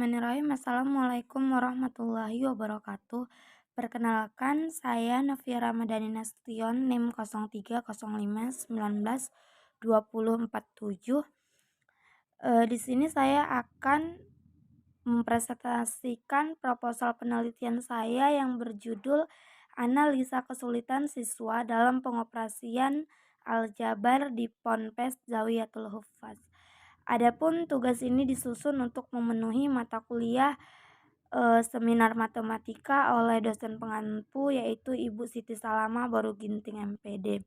Bismillahirrahmanirrahim. Assalamualaikum warahmatullahi wabarakatuh. Perkenalkan, saya Novia Ramadhani Nasution, NIM 0305192047. Di sini saya akan mempresentasikan proposal penelitian saya yang berjudul Analisa Kesulitan Siswa dalam Pengoperasian Aljabar di Ponpes Zawiyatul Huffaz. Adapun tugas ini disusun untuk memenuhi mata kuliah seminar matematika oleh dosen pengampu, yaitu Ibu Siti Salama Baruginting MPD.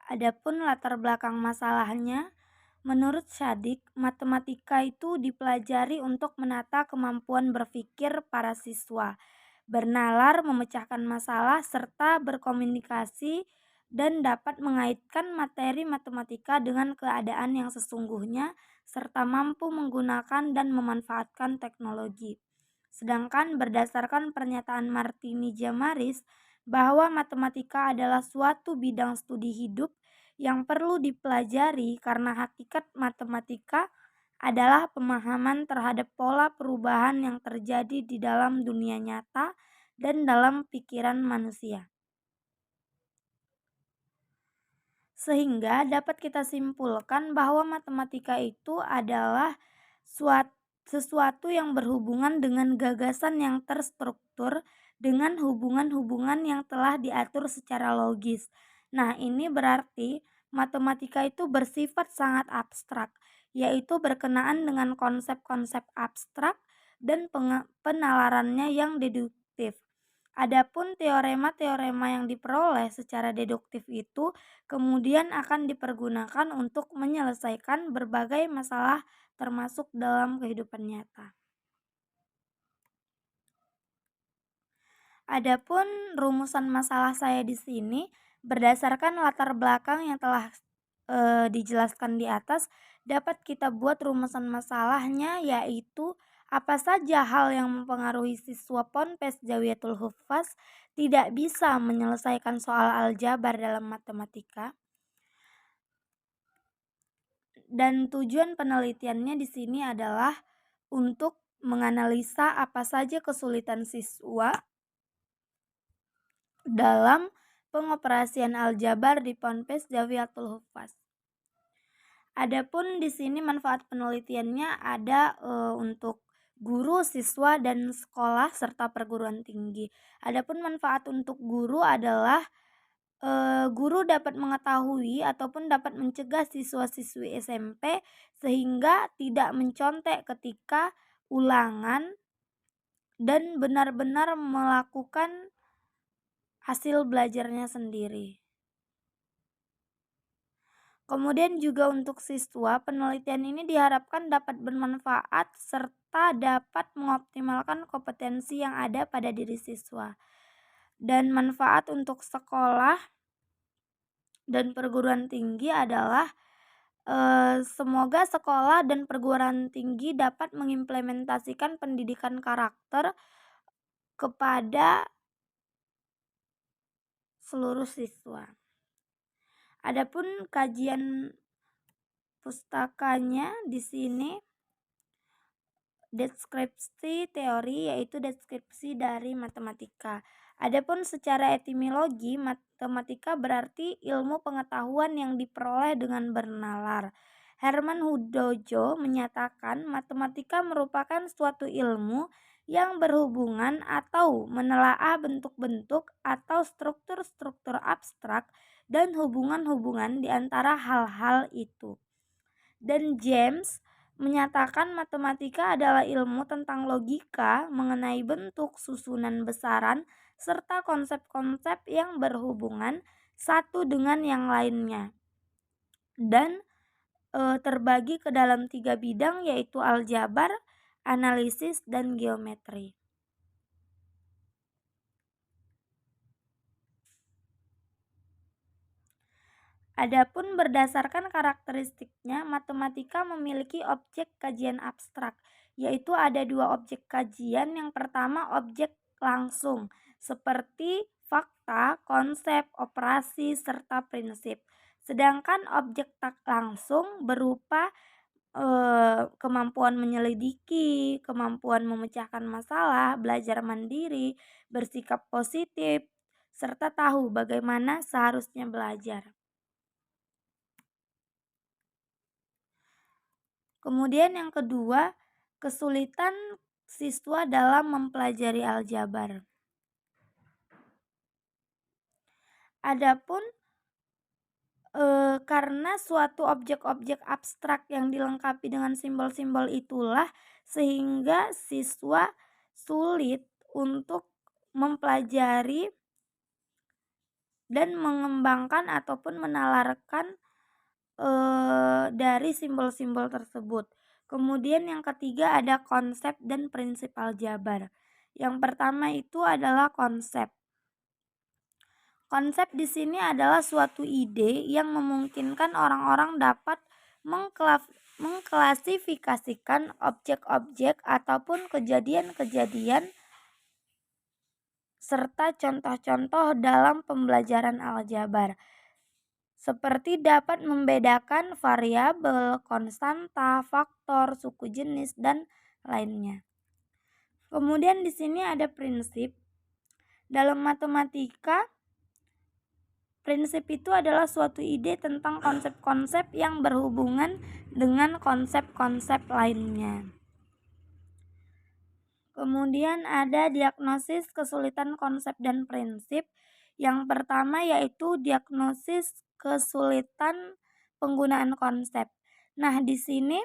Adapun latar belakang masalahnya, menurut Syadik, matematika itu dipelajari untuk menata kemampuan berpikir para siswa, bernalar, memecahkan masalah, serta berkomunikasi dan dapat mengaitkan materi matematika dengan keadaan yang sesungguhnya, serta mampu menggunakan dan memanfaatkan teknologi. Sedangkan berdasarkan pernyataan Martini Jamaris bahwa matematika adalah suatu bidang studi hidup yang perlu dipelajari karena hakikat matematika adalah pemahaman terhadap pola perubahan yang terjadi di dalam dunia nyata dan dalam pikiran manusia. Sehingga dapat kita simpulkan bahwa matematika itu adalah sesuatu yang berhubungan dengan gagasan yang terstruktur dengan hubungan-hubungan yang telah diatur secara logis. Nah, ini berarti matematika itu bersifat sangat abstrak, yaitu berkenaan dengan konsep-konsep abstrak dan penalarannya yang deduktif. Adapun teorema-teorema yang diperoleh secara deduktif itu kemudian akan dipergunakan untuk menyelesaikan berbagai masalah termasuk dalam kehidupan nyata. Adapun rumusan masalah saya di sini berdasarkan latar belakang yang telah dijelaskan di atas, dapat kita buat rumusan masalahnya, yaitu apa saja hal yang mempengaruhi siswa Ponpes Zawiyatul Huffaz tidak bisa menyelesaikan soal aljabar dalam matematika. Dan tujuan penelitiannya di sini adalah untuk menganalisa apa saja kesulitan siswa dalam pengoperasian aljabar di Ponpes Zawiyatul Huffaz. Adapun di sini manfaat penelitiannya ada untuk guru, siswa, dan sekolah serta perguruan tinggi. Adapun manfaat untuk guru adalah guru dapat mengetahui ataupun dapat mencegah siswa-siswi SMP sehingga tidak mencontek ketika ulangan dan benar-benar melakukan hasil belajarnya sendiri. Kemudian juga untuk siswa, penelitian ini diharapkan dapat bermanfaat serta dapat mengoptimalkan kompetensi yang ada pada diri siswa. Dan manfaat untuk sekolah dan perguruan tinggi adalah semoga sekolah dan perguruan tinggi dapat mengimplementasikan pendidikan karakter kepada seluruh siswa. Adapun kajian pustakanya di sini deskripsi teori, yaitu deskripsi dari matematika. Adapun secara etimologi, matematika berarti ilmu pengetahuan yang diperoleh dengan bernalar. Herman Hudojo menyatakan matematika merupakan suatu ilmu yang berhubungan atau menelaah bentuk-bentuk atau struktur-struktur abstrak dan hubungan-hubungan di antara hal-hal itu. Dan James menyatakan matematika adalah ilmu tentang logika mengenai bentuk, susunan besaran, serta konsep-konsep yang berhubungan satu dengan yang lainnya. Dan terbagi ke dalam 3 bidang, yaitu aljabar, analisis, dan geometri. Adapun berdasarkan karakteristiknya, matematika memiliki objek kajian abstrak, yaitu ada 2 objek kajian. Yang pertama objek langsung, seperti fakta, konsep, operasi, serta prinsip. Sedangkan objek tak langsung berupa kemampuan menyelidiki, kemampuan memecahkan masalah, belajar mandiri, bersikap positif, serta tahu bagaimana seharusnya belajar. Kemudian yang kedua, kesulitan siswa dalam mempelajari aljabar. Adapun karena suatu objek-objek abstrak yang dilengkapi dengan simbol-simbol itulah sehingga siswa sulit untuk mempelajari dan mengembangkan ataupun menalarkan dari simbol-simbol tersebut. Kemudian yang ketiga ada konsep dan prinsip aljabar. Yang pertama itu adalah konsep. Konsep di sini adalah suatu ide yang memungkinkan orang-orang dapat mengklasifikasikan objek-objek ataupun kejadian-kejadian serta contoh-contoh dalam pembelajaran aljabar. Seperti dapat membedakan variabel, konstanta, faktor, suku jenis, dan lainnya. Kemudian di sini ada prinsip. Dalam matematika, prinsip itu adalah suatu ide tentang konsep-konsep yang berhubungan dengan konsep-konsep lainnya. Kemudian ada diagnosis kesulitan konsep dan prinsip. Yang pertama yaitu diagnosis kesulitan penggunaan konsep. Nah, di sini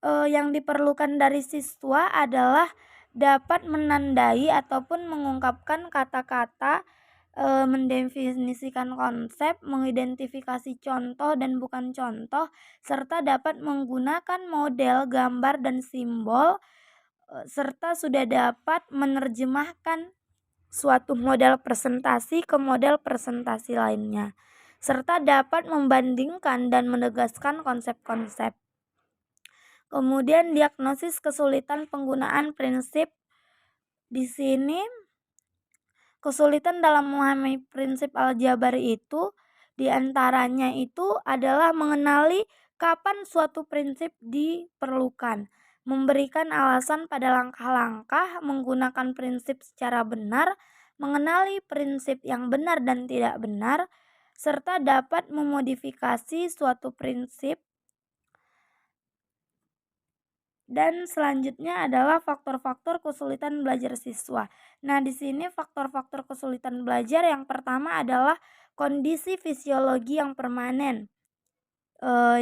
yang diperlukan dari siswa adalah dapat menandai ataupun mengungkapkan kata-kata, mendefinisikan konsep, mengidentifikasi contoh dan bukan contoh, serta dapat menggunakan model, gambar, dan simbol, serta sudah dapat menerjemahkan suatu model presentasi ke model presentasi lainnya, serta dapat membandingkan dan menegaskan konsep-konsep. Kemudian diagnosis kesulitan penggunaan prinsip. Di sini kesulitan dalam memahami prinsip aljabar itu diantaranya itu adalah mengenali kapan suatu prinsip diperlukan, memberikan alasan pada langkah-langkah, menggunakan prinsip secara benar, mengenali prinsip yang benar dan tidak benar, serta dapat memodifikasi suatu prinsip. Dan selanjutnya adalah faktor-faktor kesulitan belajar siswa. Nah, di sini faktor-faktor kesulitan belajar yang pertama adalah kondisi fisiologi yang permanen,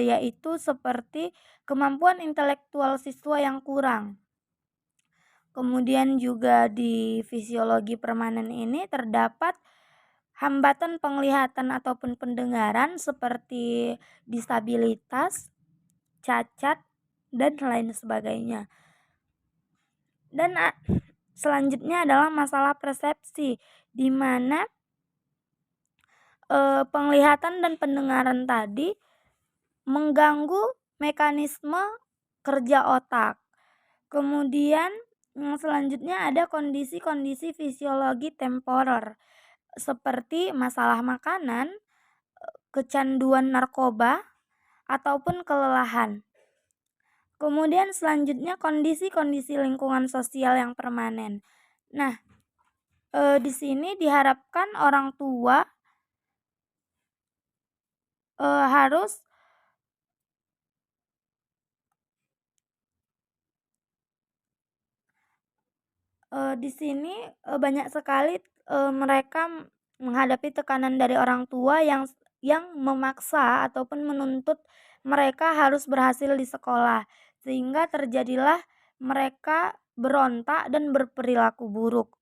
yaitu seperti kemampuan intelektual siswa yang kurang. Kemudian juga di fisiologi permanen ini terdapat hambatan penglihatan ataupun pendengaran seperti disabilitas, cacat, dan lain sebagainya. Dan selanjutnya adalah masalah persepsi, di mana penglihatan dan pendengaran tadi mengganggu mekanisme kerja otak. Kemudian yang selanjutnya ada kondisi-kondisi fisiologi temporer seperti masalah makanan, kecanduan narkoba, ataupun kelelahan. Kemudian selanjutnya kondisi-kondisi lingkungan sosial yang permanen. Nah, di sini diharapkan orang tua harus di sini banyak sekali mereka menghadapi tekanan dari orang tua yang memaksa ataupun menuntut mereka harus berhasil di sekolah, sehingga terjadilah mereka berontak dan berperilaku buruk.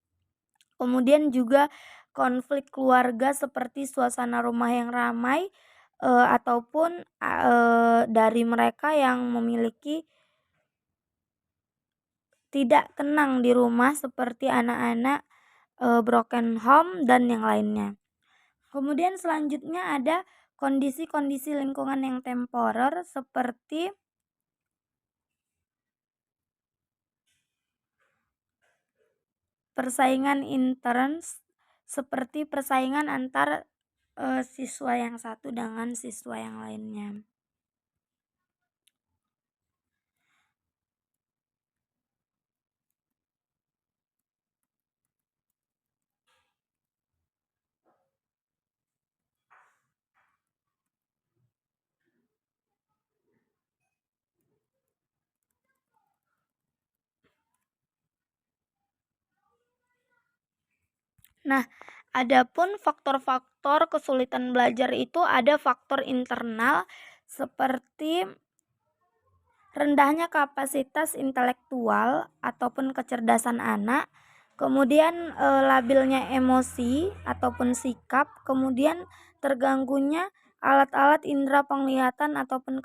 Kemudian juga konflik keluarga seperti suasana rumah yang ramai ataupun dari mereka yang memiliki tidak tenang di rumah seperti anak-anak broken home dan yang lainnya. Kemudian selanjutnya ada kondisi-kondisi lingkungan yang temporer seperti persaingan interns seperti persaingan antar siswa yang satu dengan siswa yang lainnya. Nah, adapun faktor-faktor kesulitan belajar itu ada faktor internal seperti rendahnya kapasitas intelektual ataupun kecerdasan anak, kemudian labilnya emosi ataupun sikap, kemudian terganggunya alat-alat indera penglihatan ataupun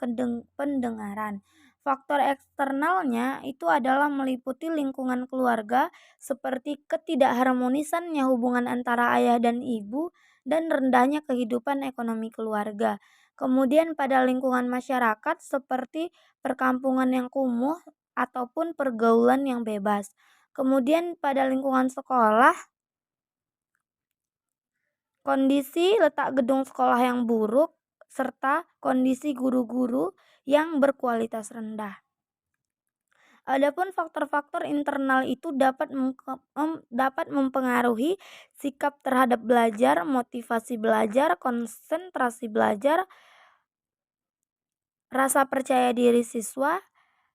pendengaran. Faktor eksternalnya itu adalah meliputi lingkungan keluarga seperti ketidakharmonisannya hubungan antara ayah dan ibu dan rendahnya kehidupan ekonomi keluarga. Kemudian pada lingkungan masyarakat seperti perkampungan yang kumuh ataupun pergaulan yang bebas. Kemudian pada lingkungan sekolah, kondisi letak gedung sekolah yang buruk serta kondisi guru-guru yang berkualitas rendah. Adapun faktor-faktor internal itu dapat mempengaruhi sikap terhadap belajar, motivasi belajar, konsentrasi belajar, rasa percaya diri siswa,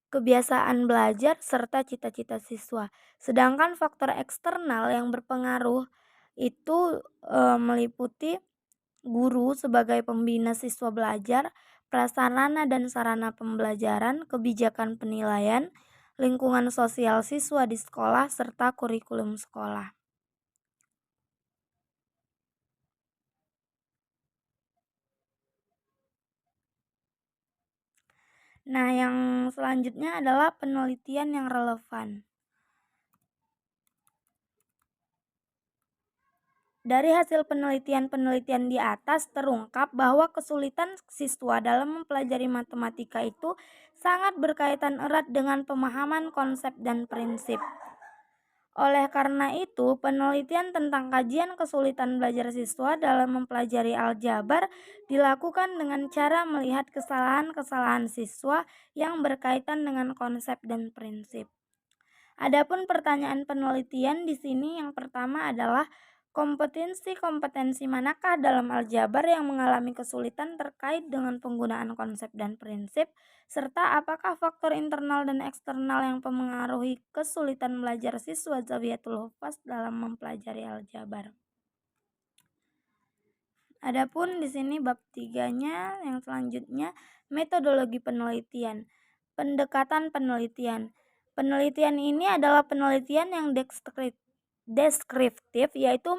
kebiasaan belajar, serta cita-cita siswa. Sedangkan faktor eksternal yang berpengaruh itu meliputi guru sebagai pembina siswa belajar, prasarana dan sarana pembelajaran, kebijakan penilaian, lingkungan sosial siswa di sekolah, serta kurikulum sekolah. Nah, yang selanjutnya adalah penelitian yang relevan. Dari hasil penelitian-penelitian di atas terungkap bahwa kesulitan siswa dalam mempelajari matematika itu sangat berkaitan erat dengan pemahaman konsep dan prinsip. Oleh karena itu, penelitian tentang kajian kesulitan belajar siswa dalam mempelajari aljabar dilakukan dengan cara melihat kesalahan-kesalahan siswa yang berkaitan dengan konsep dan prinsip. Adapun pertanyaan penelitian di sini yang pertama adalah kompetensi-kompetensi manakah dalam aljabar yang mengalami kesulitan terkait dengan penggunaan konsep dan prinsip, serta apakah faktor internal dan eksternal yang mempengaruhi kesulitan belajar siswa Zawiyatul Hufaz dalam mempelajari aljabar. Adapun di sini bab 3-nya yang selanjutnya metodologi penelitian. Pendekatan penelitian. Penelitian ini adalah penelitian yang deskriptif, yaitu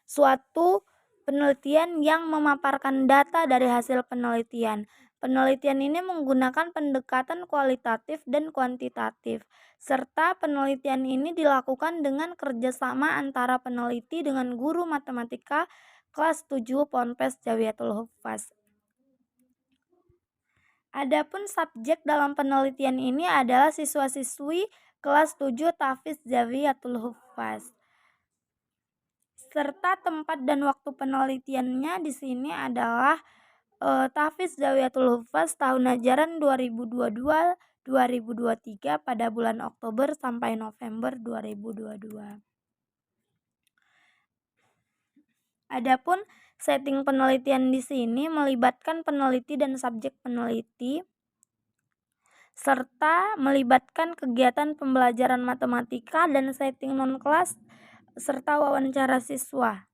suatu penelitian yang memaparkan data dari hasil penelitian. Penelitian ini menggunakan pendekatan kualitatif dan kuantitatif, serta penelitian ini dilakukan dengan kerjasama antara peneliti dengan guru matematika kelas 7 Ponpes Zawiyatul Hufaz. Adapun subjek dalam penelitian ini adalah siswa-siswi kelas 7 Tahfiz Zawiyatul Hufaz. Serta tempat dan waktu penelitiannya di sini adalah Tahfiz Zawiyatul Hufaz tahun ajaran 2022-2023 pada bulan Oktober sampai November 2022. Adapun setting penelitian di sini melibatkan peneliti dan subjek peneliti serta melibatkan kegiatan pembelajaran matematika dan setting non-kelas serta wawancara siswa.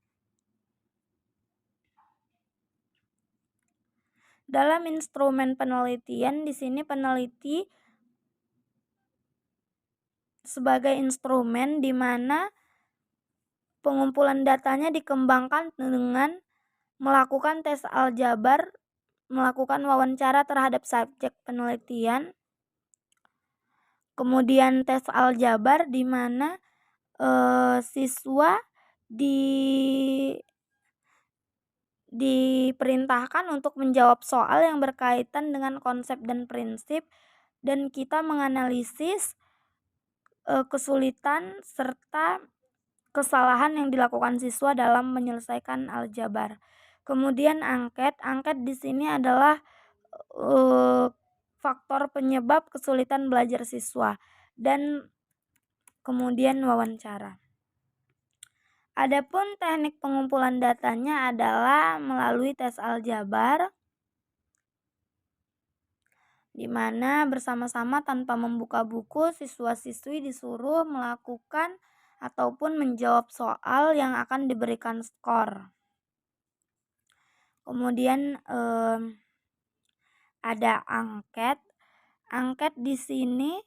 Dalam instrumen penelitian di sini peneliti sebagai instrumen di mana pengumpulan datanya dikembangkan dengan melakukan tes aljabar, melakukan wawancara terhadap subjek penelitian, kemudian tes aljabar di mana siswa diperintahkan untuk menjawab soal yang berkaitan dengan konsep dan prinsip, dan kita menganalisis kesulitan serta kesalahan yang dilakukan siswa dalam menyelesaikan aljabar. Kemudian angket, angket di sini adalah faktor penyebab kesulitan belajar siswa, dan kemudian wawancara. Adapun teknik pengumpulan datanya adalah melalui tes aljabar, di mana bersama-sama tanpa membuka buku, siswa-siswi disuruh melakukan ataupun menjawab soal yang akan diberikan skor. Kemudian ada angket. Angket di sini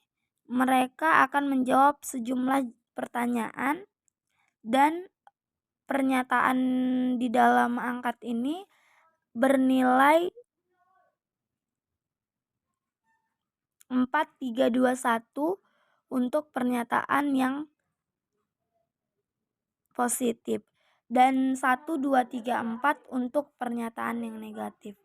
mereka akan menjawab sejumlah pertanyaan, dan pernyataan di dalam angket ini bernilai 4, 3, 2, 1 untuk pernyataan yang positif, dan 1, 2, 3, 4 untuk pernyataan yang negatif.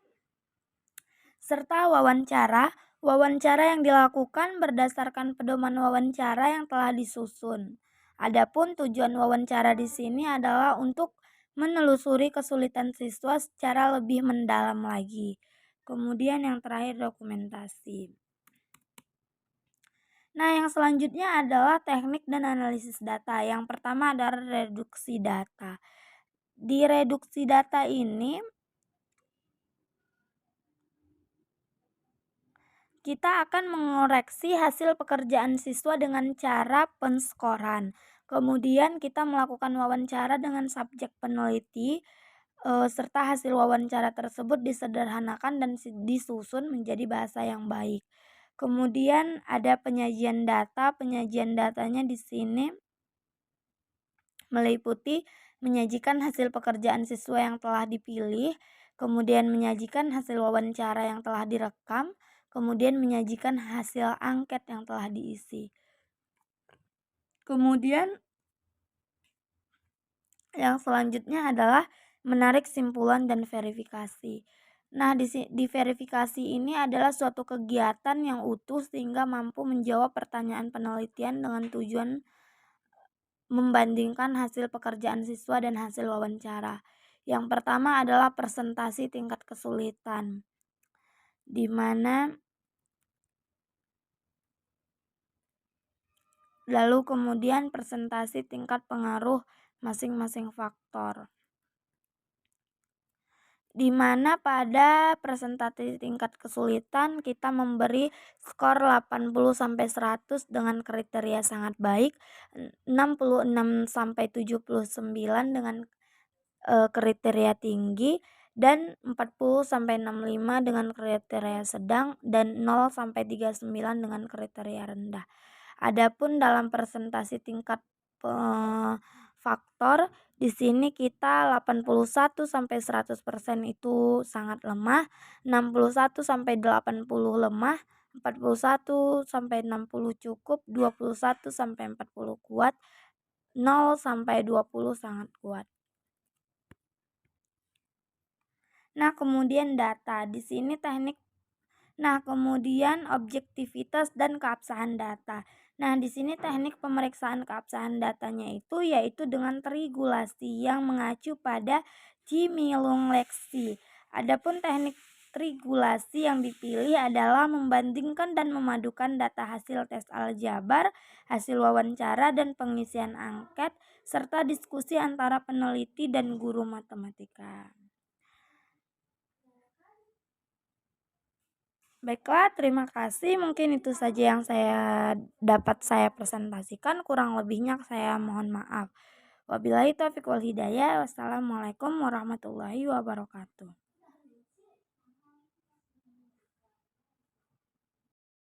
Serta wawancara. Wawancara yang dilakukan berdasarkan pedoman wawancara yang telah disusun. Adapun tujuan wawancara di sini adalah untuk menelusuri kesulitan siswa secara lebih mendalam lagi. Kemudian yang terakhir dokumentasi. Nah, yang selanjutnya adalah teknik dan analisis data. Yang pertama adalah reduksi data. Di reduksi data ini kita akan mengoreksi hasil pekerjaan siswa dengan cara penskoran. Kemudian kita melakukan wawancara dengan subjek peneliti, serta hasil wawancara tersebut disederhanakan dan disusun menjadi bahasa yang baik. Kemudian ada penyajian data. Penyajian datanya di sini meliputi menyajikan hasil pekerjaan siswa yang telah dipilih, kemudian menyajikan hasil wawancara yang telah direkam, kemudian menyajikan hasil angket yang telah diisi. Kemudian yang selanjutnya adalah menarik simpulan dan verifikasi. Nah, di verifikasi ini adalah suatu kegiatan yang utuh sehingga mampu menjawab pertanyaan penelitian dengan tujuan membandingkan hasil pekerjaan siswa dan hasil wawancara. Yang pertama adalah presentasi tingkat kesulitan, di mana lalu kemudian presentasi tingkat pengaruh masing-masing faktor, di mana pada presentasi tingkat kesulitan kita memberi skor 80-100 dengan kriteria sangat baik, 66-79 dengan kriteria tinggi, dan 40-65 dengan kriteria sedang, dan 0-39 dengan kriteria rendah. Adapun dalam presentasi tingkat faktor, di sini kita 81-100% itu sangat lemah, 61-80 lemah, 41-60 cukup, 21-40 kuat, 0-20 sangat kuat. Nah, kemudian data. Di sini teknik. Nah, kemudian objektivitas dan keabsahan data. Nah, di sini teknik pemeriksaan keabsahan datanya itu yaitu dengan trigulasi yang mengacu pada Cimilung Leksi. Adapun teknik trigulasi yang dipilih adalah membandingkan dan memadukan data hasil tes aljabar, hasil wawancara dan pengisian angket, serta diskusi antara peneliti dan guru matematika. Baiklah, terima kasih. Mungkin itu saja yang dapat saya presentasikan. Kurang lebihnya saya mohon maaf. Wabillahi taufiq wal hidayah. Wassalamualaikum warahmatullahi wabarakatuh.